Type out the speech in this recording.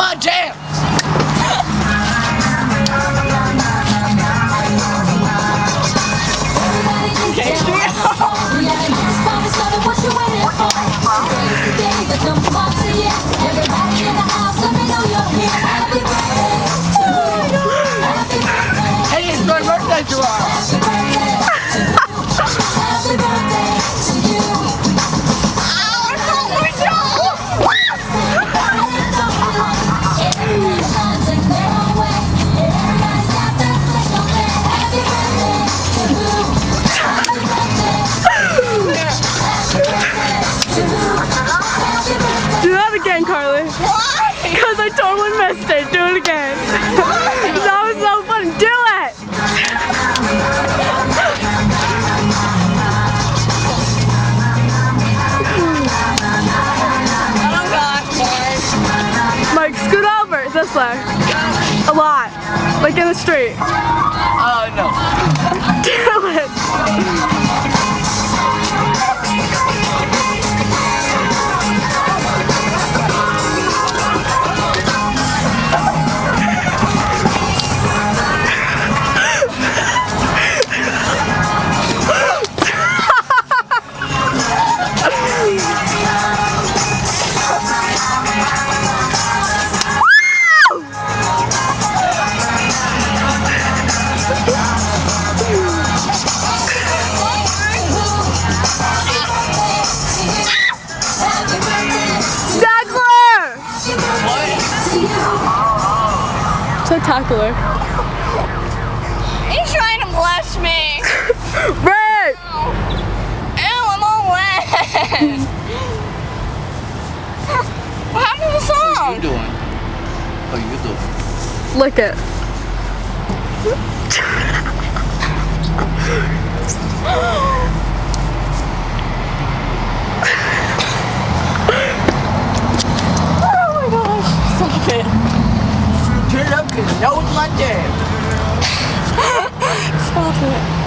my jam. Hey, it's my birthday tomorrow. Do that again, Carly. Why? Because I totally missed it. Do it again. That was so fun. Do it. Oh God, Mike, scoot over this way. A lot. Like in the street. oh no. Do it. So tackler. He's trying to bless me. Ray! Ew, I'm all wet. What happened to the song? You doing? How you doing? Lick it. Oh my gosh. Stop it. Turn it up because you know it's my jam. Stop it.